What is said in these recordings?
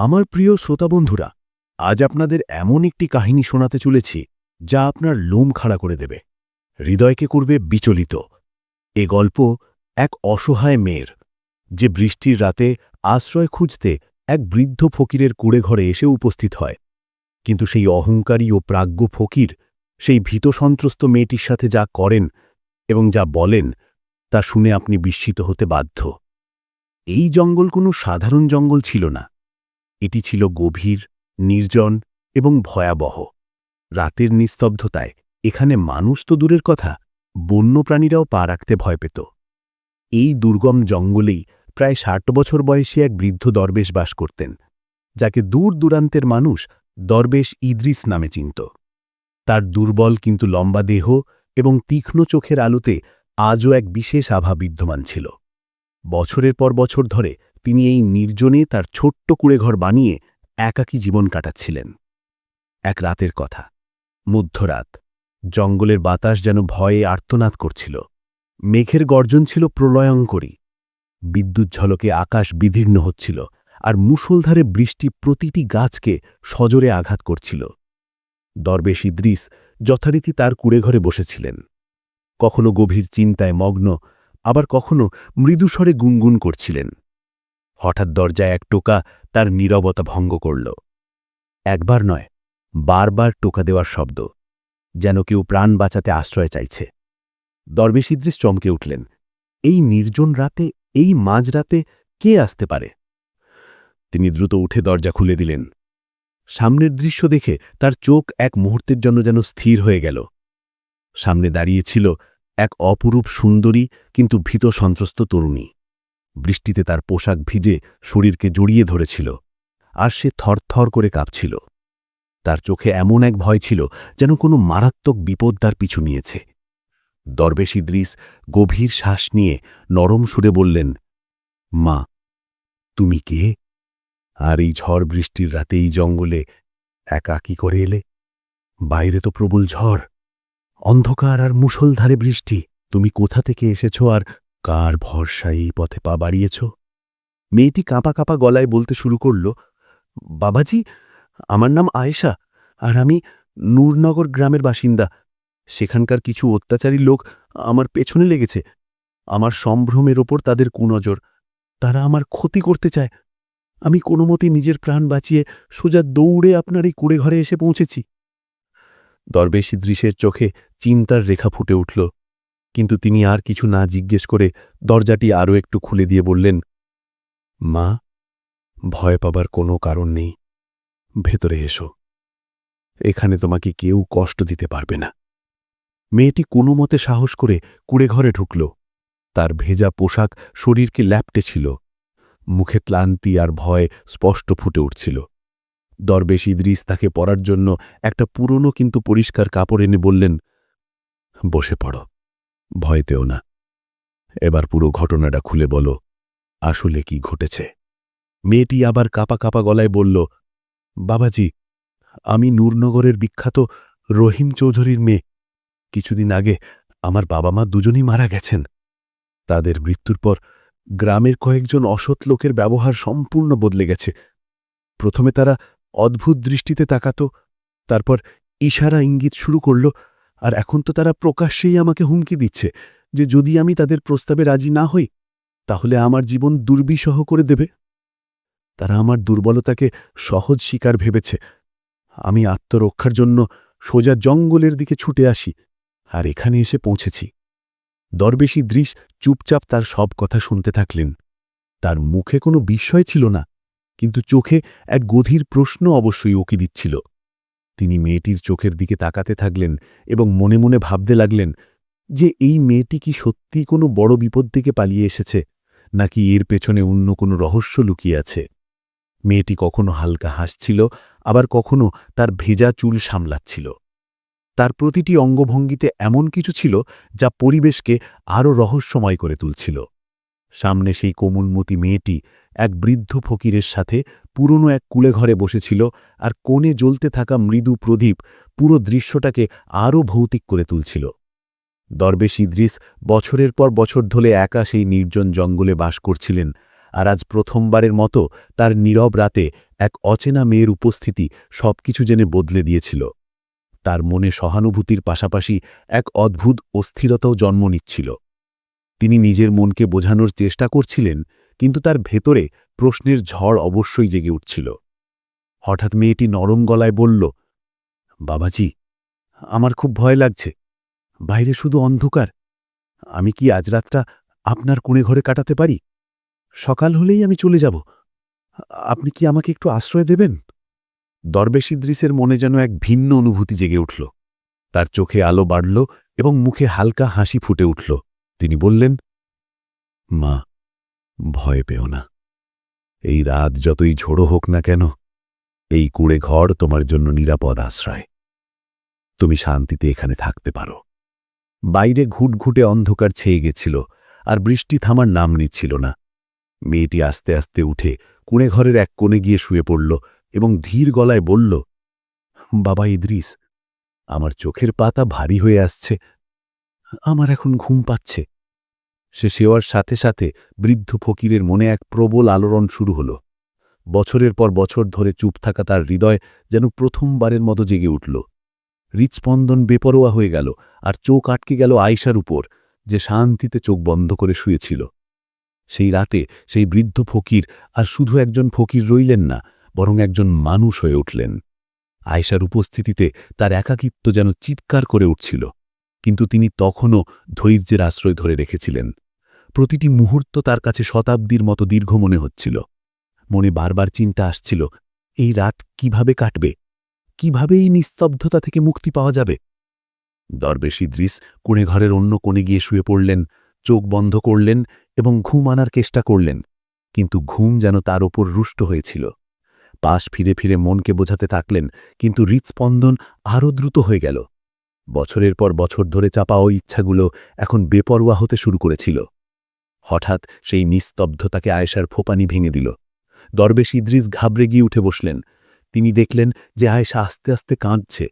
আমার প্রিয় শ্রোতাবন্ধুরা, আজ আপনাদের এমন একটি কাহিনী শোনাতে চলেছি যা আপনার লোম খাড়া করে দেবে, হৃদয়কে করবে বিচলিত। এ গল্প এক অসহায় মেয়ের, যে বৃষ্টির রাতে আশ্রয় খুঁজতে এক বৃদ্ধ ফকিরের কুঁড়েঘরে এসে উপস্থিত হয়। কিন্তু সেই অহংকারী ও প্রাজ্ঞ ফকির সেই ভীতসন্ত্রস্ত মেয়েটির সাথে যা করেন এবং যা বলেন তা শুনে আপনি বিস্মিত হতে বাধ্য। এই জঙ্গল কোনো সাধারণ জঙ্গল ছিল না। এটি ছিল গভীর, নির্জন এবং ভয়াবহ। রাতের নিস্তব্ধতায় এখানে মানুষ তো দূরের কথা, বন্যপ্রাণীরাও পা রাখতে ভয় পেত। এই দুর্গম জঙ্গলেই প্রায় ৬০ বছর বয়সী এক বৃদ্ধ দরবেশ বাস করতেন, যাকে দূর দূরান্তের মানুষ দরবেশ ইদ্রিস নামে চিনত। তার দুর্বল কিন্তু লম্বা দেহ এবং তীক্ষ্ণ চোখের আলোতে আজও এক বিশেষ আভা বিদ্যমান ছিল। বছরের পর বছর ধরে তিনি এই নির্জনে তার ছোট্ট কুঁড়েঘর বানিয়ে একাকী জীবন কাটাচ্ছিলেন। এক রাতের কথা, মধ্যরাত। জঙ্গলের বাতাস যেন ভয়ে আর্তনাদ করছিল। মেঘের গর্জন ছিল প্রলয়ঙ্করী। বিদ্যুৎ ঝলকে আকাশ বিদীর্ণ হচ্ছিল, আর মুষলধারে বৃষ্টি প্রতিটি গাছকে সজোরে আঘাত করছিল। দরবেশ ইদ্রিস যথারীতি তার কুঁড়েঘরে বসেছিলেন, কখনো গভীর চিন্তায় মগ্ন, আবার কখনো মৃদুস্বরে গুনগুন করছিলেন। হঠাৎ দরজায় এক টোকা তার নীরবতা ভঙ্গ করল। একবার নয়, বারবার টোকা দেওয়ার শব্দ, যেন কেউ প্রাণ বাঁচাতে আশ্রয় চাইছে। দরবেশ ইদ্রিস চমকে উঠলেন। এই নির্জন রাতে, এই মাঝরাতে কে আসতে পারে? তিনি দ্রুত উঠে দরজা খুলে দিলেন। সামনের দৃশ্য দেখে তার চোখ এক মুহূর্তের জন্য যেন স্থির হয়ে গেল। সামনে দাঁড়িয়েছিল এক অপরূপ সুন্দরী কিন্তু ভীত সন্ত্রস্ত তরুণী। বৃষ্টিতে তার পোশাক ভিজে শরীরকে জড়িয়ে ধরেছিল, আর সে থরথর করে কাঁপছিল। তার চোখে এমন এক ভয় ছিল যেন কোনো মারাত্মক বিপদ তার পিছু নিয়েছে। দরবেশ ইদ্রিস গভীর শ্বাস নিয়ে নরম সুরে বললেন, মা, তুমি কে? আর এই ঝড় বৃষ্টির রাতে এই জঙ্গলে একা কি করে এলে? বাইরে তো প্রবল ঝড়, অন্ধকার আর মুষলধারে বৃষ্টি। তুমি কোথা থেকে এসেছ আর কার ভরসায় এই পথে পা বাড়িয়েছ? মেয়েটি কাঁপা কাঁপা গলায় বলতে শুরু করল, বাবাজি, আমার নাম আয়েশা, আর আমি নূরনগর গ্রামের বাসিন্দা। সেখানকার কিছু অত্যাচারী লোক আমার পেছনে লেগেছে। আমার সম্ভ্রমের ওপর তাদের কুনজর। তারা আমার ক্ষতি করতে চায়। আমি কোনোমতে নিজের প্রাণ বাঁচিয়ে সোজা দৌড়ে আপনার এই কুঁড়েঘরে এসে পৌঁছেছি। দরবেশ ইদ্রিসের চোখে চিন্তার রেখা ফুটে উঠল, কিন্তু তিনি আর কিছু না জিজ্ঞেস করে দরজাটি আরও একটু খুলে দিয়ে বললেন, মা, ভয় পাবার কোনো কারণ নেই। ভেতরে এসো, এখানে তোমাকে কেউ কষ্ট দিতে পারবে না। মেয়েটি কোনো মতে সাহস করে কুঁড়েঘরে ঢুকল। তার ভেজা পোশাক শরীরকে ল্যাপটেছিল, মুখে ক্লান্তি আর ভয় স্পষ্ট ফুটে উঠছিল। দরবেশ ইদ্রিস তাকে পরার জন্য একটা পুরনো কিন্তু পরিষ্কার কাপড় এনে বললেন, বসে পড়ো, ভয় পেও না। এবার পুরো ঘটনাটা খুলে বলো, আসলে কি ঘটেছে? মেয়েটি আবার কাঁপা কাঁপা গলায় বলল, বাবাজি, আমি নূরনগরের বিখ্যাত রহিম চৌধুরীর মেয়ে। কিছুদিন আগে আমার বাবা মা দুজনই মারা গেছেন। তাদের মৃত্যুর পর গ্রামের কয়েকজন অসৎ লোকের ব্যবহার সম্পূর্ণ বদলে গেছে। প্রথমে তারা অদ্ভুত দৃষ্টিতে তাকাত, তারপর ইশারা ইঙ্গিত শুরু করল, আর এখন তো তারা প্রকাশ্যেই আমাকে হুমকি দিচ্ছে যে যদি আমি তাদের প্রস্তাবে রাজি না হই তাহলে আমার জীবন দুর্বিষহ করে দেবে। তারা আমার দুর্বলতাকে সহজ শিকার ভেবেছে। আমি আত্মরক্ষার জন্য সোজা জঙ্গলের দিকে ছুটে আসি, আর এখানে এসে পৌঁছেছি। দরবেশ ইদ্রিস চুপচাপ তার সব কথা শুনতে থাকলেন। তার মুখে কোনো বিস্ময় ছিল না, কিন্তু চোখে এক গভীর প্রশ্ন অবশ্যই উকি দিচ্ছিল। তিনি মেয়েটির চোখের দিকে তাকাতে থাকলেন এবং মনে মনে ভাবতে লাগলেন যে এই মেয়েটি কি সত্যিই কোনো বড় বিপদ থেকে পালিয়ে এসেছে, নাকি এর পেছনে অন্য কোনো রহস্য লুকিয়ে আছে। মেয়েটি কখনো হালকা হাসছিল, আবার কখনো তার ভেজা চুল সামলাচ্ছিল। তার প্রতিটি অঙ্গভঙ্গিতে এমন কিছু ছিল যা পরিবেশকে আরও রহস্যময় করে তুলছিল। সামনে সেই কোমলমতি মেয়েটি এক বৃদ্ধ ফকিরের সাথে পুরনো এক কুঁড়েঘরে বসেছিল, আর কোণে জ্বলতে থাকা মৃদু প্রদীপ পুরো দৃশ্যটাকে আরও ভৌতিক করে তুলছিল। দরবেশ ইদ্রিস বছরের পর বছর ধরে একা সেই নির্জন জঙ্গলে বাস করছিলেন, আর আজ প্রথমবারের মতো তার নীরব রাতে এক অচেনা মেয়ের উপস্থিতি সবকিছু জেনে বদলে দিয়েছিল। তার মনে সহানুভূতির পাশাপাশি এক অদ্ভুত অস্থিরতাও জন্ম নিচ্ছিল। তিনি নিজের মনকে বোঝানোর চেষ্টা করছিলেন, কিন্তু তার ভেতরে প্রশ্নের ঝড় অবশ্যই জেগে উঠছিল। হঠাৎ মেয়েটি নরম গলায় বলল, বাবাজি, আমার খুব ভয় লাগছে। বাইরে শুধু অন্ধকার। আমি কি আজ রাতটা আপনার কোণে ঘরে কাটাতে পারি? সকাল হলেই আমি চলে যাব। আপনি কি আমাকে একটু আশ্রয় দেবেন? দরবেশ ইদ্রিসের মনে যেন এক ভিন্ন অনুভূতি জেগে উঠল। তার চোখে আলো বাড়ল এবং মুখে হালকা হাসি ফুটে উঠল। তিনি বললেন, মা, ভয় পেও না। এই রাত যতই ঝোড়ো হোক না কেন, এই কুঁড়ে ঘর তোমার জন্য নিরাপদ আশ্রয়। তুমি শান্তিতে এখানে থাকতে পারো। বাইরে ঘুটঘুটে অন্ধকার ছেয়ে গেছিল, আর বৃষ্টি থামার নাম নিচ্ছিল না। মেয়েটি আস্তে আস্তে উঠে কুঁড়ে ঘরের এক কোণে গিয়ে শুয়ে পড়ল এবং ধীর গলায় বলল, বাবা ইদ্রিস, আমার চোখের পাতা ভারী হয়ে আসছে। আমার এখন ঘুম পাচ্ছে। সে শোয়ার সাথে সাথে বৃদ্ধ ফকিরের মনে এক প্রবল আলোড়ন শুরু হল। বছরের পর বছর ধরে চুপ থাকা তার হৃদয় যেন প্রথমবারের মতো জেগে উঠল। হৃৎস্পন্দন বেপরোয়া হয়ে গেল, আর চোখ আটকে গেল আয়েশার উপর, যে শান্তিতে চোখ বন্ধ করে শুয়েছিল। সেই রাতে সেই বৃদ্ধ ফকির আর শুধু একজন ফকির রইলেন না, বরং একজন মানুষ হয়ে উঠলেন। আয়েশার উপস্থিতিতে তার একাকিত্ব যেন চিৎকার করে উঠছিল, কিন্তু তিনি তখনও ধৈর্যের আশ্রয় ধরে রেখেছিলেন। প্রতিটি মুহূর্ত তার কাছে শতাব্দীর মতো দীর্ঘ মনে হচ্ছিল। মনে বারবার চিন্তা আসছিল, এই রাত কিভাবে কাটবে, কিভাবে এই নিস্তব্ধতা থেকে মুক্তি পাওয়া যাবে। দরবেশ ইদ্রিস কোণে ঘরের অন্য কোণে গিয়ে শুয়ে পড়লেন, চোখ বন্ধ করলেন এবং ঘুম আনার চেষ্টা করলেন, কিন্তু ঘুম যেন তার ওপর রুষ্ট হয়েছিল। পাশ ফিরে ফিরে মনকে বোঝাতে থাকলেন, কিন্তু হৃৎস্পন্দন আরও দ্রুত হয়ে গেল। বছরের পর বছর ধরে চাপা ওই ইচ্ছাগুলো এখন বেপরোয়া হতে শুরু করেছিল। হঠাৎ সেই নিস্তব্ধতাকে আয়েশার ফোপানি ভেঙে দিল। দরবেশ ইদ্রিস ঘাবড়ে গিয়ে উঠে বসলেন। তিনি দেখলেন যে আয়েশা আস্তে আস্তে কাঁদছে,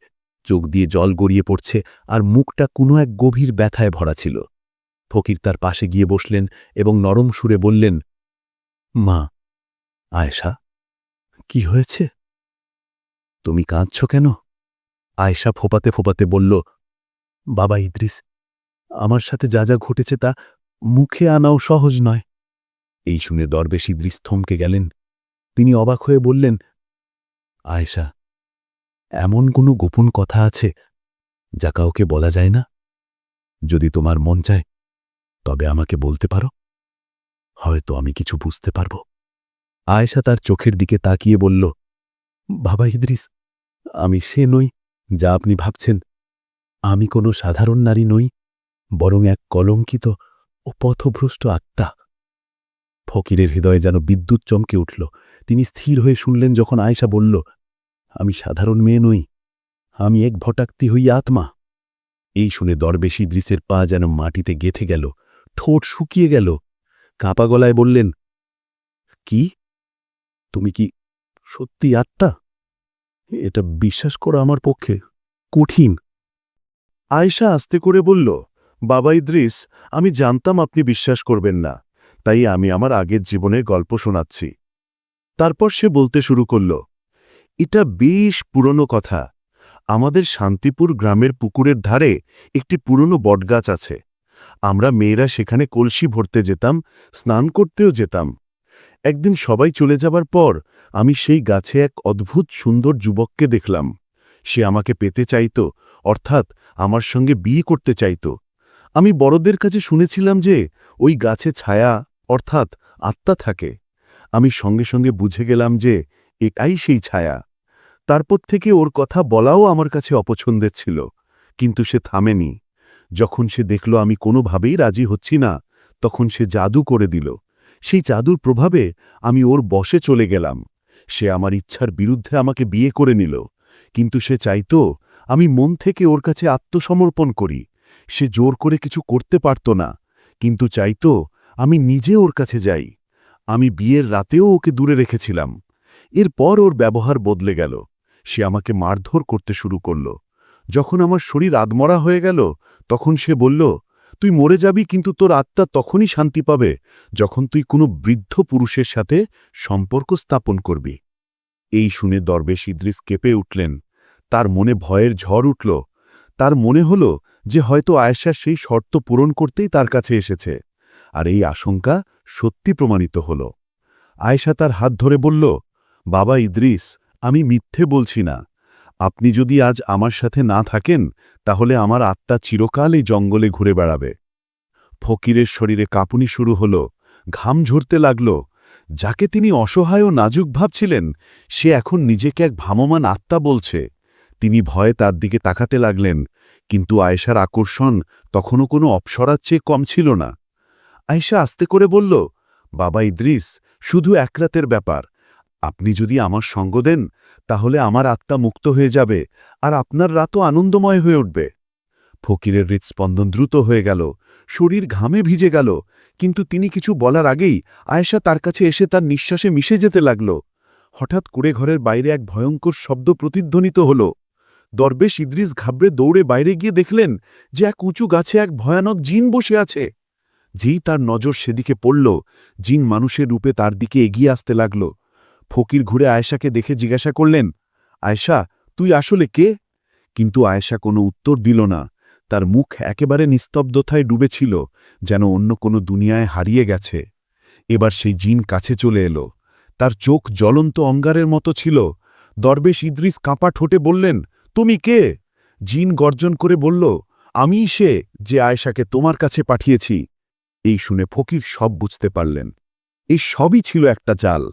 চোখ দিয়ে জল গড়িয়ে পড়ছে, আর মুখটা কোনো এক গভীর ব্যথায় ভরা ছিল। ফকির তার পাশে গিয়ে বসলেন এবং নরম সুরে বললেন, মা, আয়েশা, কি হয়েছে? তুমি কাঁদছ কেন? আয়েশা ফোপাতে ফোপাতে বলল, বাবা ইদ্রিস, আমার সাথে যা যা ঘটেছে তা মুখে আনাও সহজ নয়। এই শুনে দরবেশ ইদ্রিস থমকে গেলেন। তিনি অবাক হয়ে বললেন, আয়েশা, এমন কোনো গোপন কথা আছে যা কাউকে বলা যায় না? যদি তোমার মন চায় তবে আমাকে বলতে পারো, হয়তো আমি কিছু বুঝতে পারব। আয়েশা তার চোখের দিকে তাকিয়ে বলল, বাবা ইদ্রিস, আমি সে নই যা আপনি ভাবছেন। আমি কোনো সাধারণ নারী নই, বরং এক কলঙ্কিত ও পথভ্রষ্ট আত্মা। ফকিরের হৃদয়ে যেন বিদ্যুৎ চমকে উঠল। তিনি স্থির হয়ে শুনলেন যখন আয়েশা বলল, আমি সাধারণ মেয়ে নই, আমি এক ভটাক্তি হই আত্মা। এই শুনে দরবেশ ইদ্রিসের পা যেন মাটিতে গেঁথে গেল, ঠোঁট শুকিয়ে গেল। কাঁপা গলায় বললেন, কি? তুমি কি সত্যি আত্মা? এটা বিশ্বাস করা আমার পক্ষে কঠিন। আয়েশা আস্তে করে বলল, বাবা ইদ্রিস, আমি জানতাম আপনি বিশ্বাস করবেন না, তাই আমি আমার আগের জীবনের গল্প শোনাচ্ছি। তারপর সে বলতে শুরু করল, এটা বেশ পুরনো কথা। আমাদের শান্তিপুর গ্রামের পুকুরের ধারে একটি পুরনো বটগাছ আছে। আমরা মেয়েরা সেখানে কলসি ভরতে যেতাম, স্নান করতেও যেতাম। একদিন সবাই চলে যাবার পর আমি সেই গাছে এক অদ্ভুত সুন্দর যুবককে দেখলাম। সে আমাকে পেতে চাইত, অর্থাৎ আমার সঙ্গে বিয়ে করতে চাইত। আমি বড়দের কাছে শুনেছিলাম যে ওই গাছে ছায়া অর্থাৎ আত্মা থাকে। আমি সঙ্গে সঙ্গে বুঝে গেলাম যে এটাই সেই ছায়া। তারপর থেকে ওর কথা বলাও আমার কাছে অপছন্দের ছিল, কিন্তু সে থামেনি। যখন সে দেখল আমি কোনোভাবেই রাজি হচ্ছি না, তখন সে জাদু করে দিল। সেই জাদুর প্রভাবে আমি ওর বশে চলে গেলাম। সে আমার ইচ্ছার বিরুদ্ধে আমাকে বিয়ে করে নিল, কিন্তু সে চাইত আমি মন থেকে ওর কাছে আত্মসমর্পণ করি। সে জোর করে কিছু করতে পারত না, কিন্তু চাইত আমি নিজে ওর কাছে যাই। আমি বিয়ের রাতেও ওকে দূরে রেখেছিলাম। এরপর ওর ব্যবহার বদলে গেল। সে আমাকে মারধর করতে শুরু করল। যখন আমার শরীর আধমরা হয়ে গেল, তখন সে বলল, তুই মরে যাবি, কিন্তু তোর আত্মা তখনই শান্তি পাবে যখন তুই কোনো বৃদ্ধ পুরুষের সাথে সম্পর্ক স্থাপন করবি। এই শুনে দরবেশ ইদ্রিস কেঁপে উঠলেন। তার মনে ভয়ের ঝড় উঠল। তার মনে হল যে হয়তো আয়েশা সেই শর্ত পূরণ করতেই তার কাছে এসেছে, আর এই আশঙ্কা সত্যি প্রমাণিত হল। আয়েশা তার হাত ধরে বলল, বাবা ইদ্রিস, আমি মিথ্যে বলছি না। আপনি যদি আজ আমার সাথে না থাকেন তাহলে আমার আত্মা চিরকাল এই জঙ্গলে ঘুরে বেড়াবে। ফকিরের শরীরে কাঁপুনি শুরু হল, ঘাম ঝরতে লাগল। যাকে তিনি অসহায় ও নাজুক ভাবছিলেন সে এখন নিজেকে এক ভ্রাম্যমাণ আত্মা বলছে। তিনি ভয়ে তার দিকে তাকাতে লাগলেন, কিন্তু আয়েশার আকর্ষণ তখনও কোনো অপ্সরার চেয়ে কম ছিল না। আয়েশা আস্তে করে বলল, বাবা ইদ্রিস, শুধু এক রাতের ব্যাপার। আপনি যদি আমার সঙ্গ দেন তাহলে আমার আত্মা মুক্ত হয়ে যাবে, আর আপনার রাতও আনন্দময় হয়ে উঠবে। ফকিরের হৃৎস্পন্দন দ্রুত হয়ে গেল, শরীর ঘামে ভিজে গেল, কিন্তু তিনি কিছু বলার আগেই আয়েশা তার কাছে এসে তার নিঃশ্বাসে মিশে যেতে লাগল। হঠাৎ করে ঘরের বাইরে এক ভয়ঙ্কর শব্দ প্রতিধ্বনিত হল। দরবেশ ইদ্রিস ঘাবড়ে দৌড়ে বাইরে গিয়ে দেখলেন যে এক উঁচু গাছে এক ভয়ানক জিন বসে আছে। যেই তার নজর সেদিকে পড়ল, জিন মানুষের রূপে তার দিকে এগিয়ে আসতে লাগল। ফকির ঘুরে আয়েশাকে দেখে জিজ্ঞাসা করলেন, আয়েশা, তুই আসলে কে? কিন্তু আয়েশা কোনো উত্তর দিল না। তার মুখ একেবারে নিস্তব্ধতায় ডুবেছিল, যেন অন্য কোনো দুনিয়ায় হারিয়ে গেছে। এবার সেই জিন কাছে চলে এলো। তার চোখ জ্বলন্ত অঙ্গারের মতো ছিল। দরবেশ ইদ্রিস কাঁপা ঠোঁটে বললেন, তুমি কে? জিন গর্জন করে বলল, আমিই সে যে আয়েশাকে তোমার কাছে পাঠিয়েছি। এই শুনে ফকির সব বুঝতে পারলেন। এই সবই ছিল একটা জাল।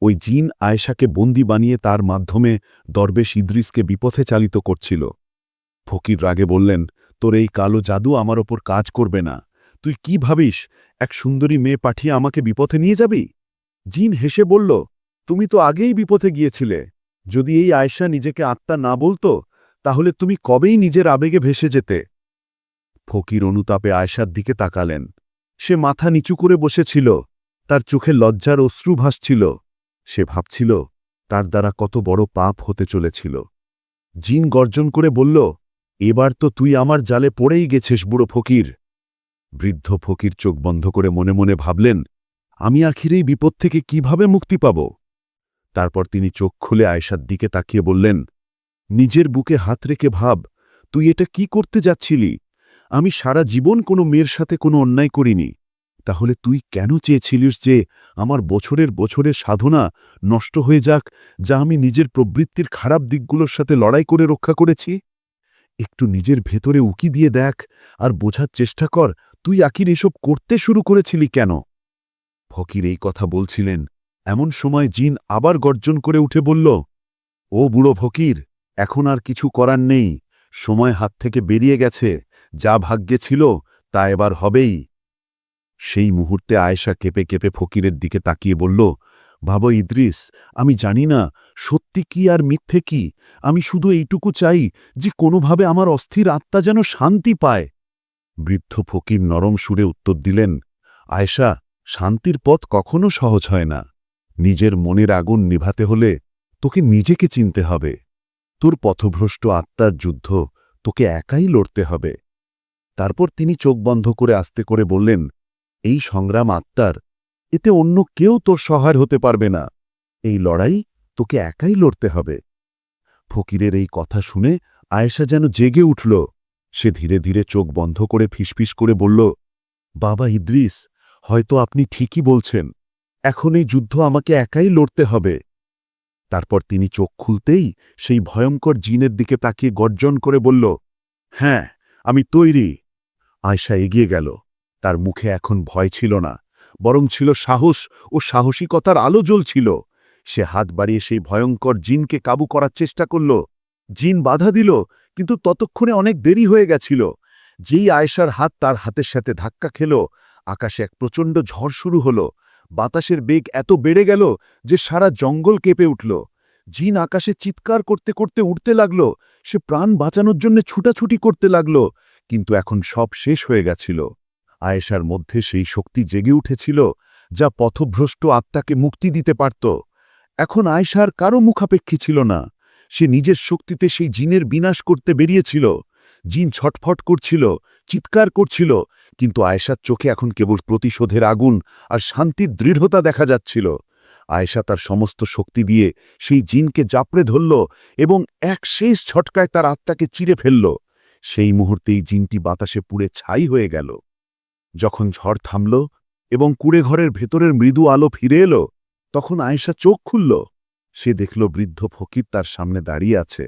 ওই জিন আয়েশাকে বন্দি বানিয়ে তার মাধ্যমে দরবেশ ইদ্রিসকে বিপথে চালিত করছিল। ফকির রাগে বললেন, তোর এই কালো জাদু আমার ওপর কাজ করবে না। তুই কি ভাবিস এক সুন্দরী মেয়ে পাঠিয়ে আমাকে বিপথে নিয়ে যাবি? জিন হেসে বলল, তুমি তো আগেই বিপথে গিয়েছিলে। যদি এই আয়েশা নিজেকে আত্মা না বলতো তাহলে তুমি কবেই নিজের আবেগে ভেসে যেতে। ফকির অনুতাপে আয়েশার দিকে তাকালেন। সে মাথা নিচু করে বসেছিল, তার চোখে লজ্জার অশ্রু ভাসছিল। সে ভাবছিল তার দ্বারা কত বড় পাপ হতে চলেছিল। জিন গর্জন করে বলল, এবার তো তুই আমার জালে পড়েই গেছিস বুড়ো ফকির। বৃদ্ধ ফকির চোখ বন্ধ করে মনে মনে ভাবলেন, আমি আখিরেই বিপদ থেকে কিভাবে মুক্তি পাব? তারপর তিনি চোখ খুলে আয়েশার দিকে তাকিয়ে বললেন, নিজের বুকে হাত রেখে ভাব, তুই এটা কি করতে যাচ্ছিলি? আমি সারা জীবন কোনো মেয়ের সাথে কোনো অন্যায় করিনি। তাহলে তুই কেন চেয়েছিলিস যে আমার বছরের বছরের সাধনা নষ্ট হয়ে যাক, যা আমি নিজের প্রবৃত্তির খারাপ দিকগুলোর সাথে লড়াই করে রক্ষা করেছি? একটু নিজের ভেতরে উকি দিয়ে দেখ আর বোঝার চেষ্টা কর তুই আখির এসব করতে শুরু করেছিলি কেন। ফকির এই কথা বলছিলেন, এমন সময় জিন আবার গর্জন করে উঠে বলল, ও বুড়ো ফকির, এখন আর কিছু করার নেই। সময় হাত থেকে বেরিয়ে গেছে। যা ভাগ্যে ছিল তা এবার হবেই। সেই মুহূর্তে আয়েশা কেঁপে কেঁপে ফকিরের দিকে তাকিয়ে বলল, বাবা ইদ্রিস, আমি জানি না সত্যি কি আর মিথ্যে কি। আমি শুধু এইটুকু চাই যে কোনোভাবে আমার অস্থির আত্মা যেন শান্তি পায়। বৃদ্ধ ফকির নরম সুরে উত্তর দিলেন, আয়েশা, শান্তির পথ কখনো সহজ হয় না। নিজের মনের আগুন নিভাতে হলে তোকে নিজেকে চিনতে হবে। তোর পথভ্রষ্ট আত্মার যুদ্ধ তোকে একাই লড়তে হবে। তারপর তিনি চোখ বন্ধ করে আস্তে করে বললেন, এই সংগ্রাম আত্মার, এতে অন্য কেউ তোর সহায় হতে পারবে না। এই লড়াই তোকে একাই লড়তে হবে। ফকিরের এই কথা শুনে আয়েশা যেন জেগে উঠল। সে ধীরে ধীরে চোখ বন্ধ করে ফিসফিস করে বলল, বাবা ইদ্রিস, হয়তো আপনি ঠিকই বলছেন। এখন এই যুদ্ধ আমাকে একাই লড়তে হবে। তারপর তিনি চোখ খুলতেই সেই ভয়ঙ্কর জিনের দিকে তাকিয়ে গর্জন করে বলল, হ্যাঁ, আমি তৈরি। আয়েশা এগিয়ে গেল। তার মুখে এখন ভয় ছিল না, বরং ছিল সাহস ও সাহসিকতার আলো জ্বলছিল। সে হাত বাড়িয়ে সেই ভয়ঙ্কর জিনকে কাবু করার চেষ্টা করল। জিন বাধা দিল, কিন্তু ততক্ষণে অনেক দেরি হয়ে গেছিল। যেই আয়েশার হাত তার হাতের সাথে ধাক্কা খেল, আকাশে এক প্রচণ্ড ঝড় শুরু হল। বাতাসের বেগ এত বেড়ে গেল যে সারা জঙ্গল কেঁপে উঠল। জিন আকাশে চিৎকার করতে করতে উঠতে লাগল। সে প্রাণ বাঁচানোর জন্য ছুটাছুটি করতে লাগল, কিন্তু এখন সব শেষ হয়ে গেছিল। আয়েশার মধ্যে সেই শক্তি জেগে উঠেছিল যা পথভ্রষ্ট আত্মাকে মুক্তি দিতে পারত। এখন আয়েশার কারও মুখাপেক্ষী ছিল না। সে নিজের শক্তিতে সেই জিনের বিনাশ করতে বেরিয়েছিল। জিন ছটফট করছিল, চিৎকার করছিল, কিন্তু আয়েশার চোখে এখন কেবল প্রতিশোধের আগুন আর শান্তির দৃঢ়তা দেখা যাচ্ছিল। আয়েশা তার সমস্ত শক্তি দিয়ে সেই জিনকে জাপড়ে ধরল এবং এক শেষ ঝটকায় তার আত্মাকে চিরে ফেলল। সেই মুহূর্তেই জিনটি বাতাসে পুড়ে ছাই হয়ে গেল। যখন ঝড় থামল এবং কুঁড়েঘরের ভেতরের মৃদু আলো ফিরে এলো, তখন আয়েশা চোখ খুলল। সে দেখল বৃদ্ধ ফকির তার সামনে দাঁড়িয়ে আছে।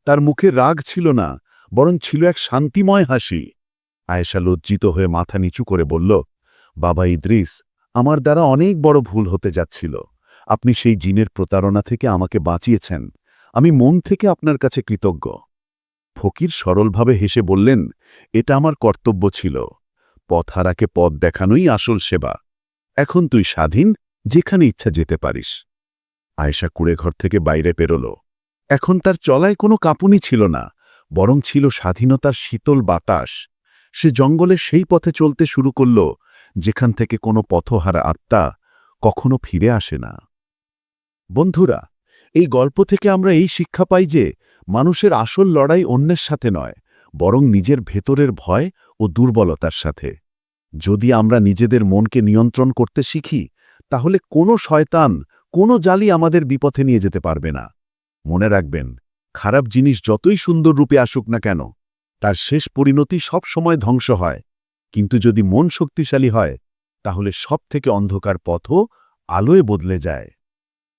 তার মুখে রাগ ছিল না, বরং ছিল এক শান্তিময় হাসি। আয়েশা লজ্জিত হয়ে মাথা নিচু করে বলল, বাবা ইদ্রিস, আমার দ্বারা অনেক বড় ভুল হতে যাচ্ছিল। আপনি সেই জিনের প্রতারণা থেকে আমাকে বাঁচিয়েছেন। আমি মন থেকে আপনার কাছে কৃতজ্ঞ। ফকির সরলভাবে হেসে বললেন, এটা আমার কর্তব্য ছিল। পথহারাকে পথ দেখানোই আসল সেবা। এখন তুই স্বাধীন, যেখানে ইচ্ছা যেতে পারিস। আয়েশা কুঁড়েঘর থেকে বাইরে পেরোল। এখন তার চলায় কোনো কাঁপুনি ছিল না, বরং ছিল স্বাধীনতার শীতল বাতাস। সে জঙ্গলে সেই পথে চলতে শুরু করল যেখান থেকে কোনো পথহারা আত্মা কখনো ফিরে আসে না। বন্ধুরা, এই গল্প থেকে আমরা এই শিক্ষা পাই যে মানুষের আসল লড়াই অন্যের সাথে নয়, বরং নিজের ভেতরের ভয় ও দুর্বলতার সাথে। যদি আমরা নিজেদের মনকে নিয়ন্ত্রণ করতে শিখি, তাহলে কোনো শয়তান, কোনো জালি আমাদের বিপথে নিয়ে যেতে পারবে না। মনে রাখবেন, খারাপ জিনিস যতই সুন্দর রূপে আসুক না কেন, তার শেষ পরিণতি সব সময় ধ্বংস হয়। কিন্তু যদি মন শক্তিশালী হয়, তাহলে সবথেকে অন্ধকার পথও আলোয় বদলে যায়।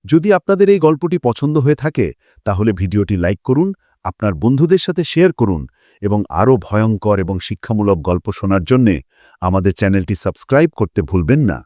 যদি আপনাদের এই গল্পটি পছন্দ হয়ে থাকে, তাহলে ভিডিওটি লাইক করুন, আপনার বন্ধুদের সাথে শেয়ার করুন এবং আরও ভয়ঙ্কর এবং শিক্ষামূলক গল্প শোনার জন্যে আমাদের চ্যানেলটি সাবস্ক্রাইব করতে ভুলবেন না।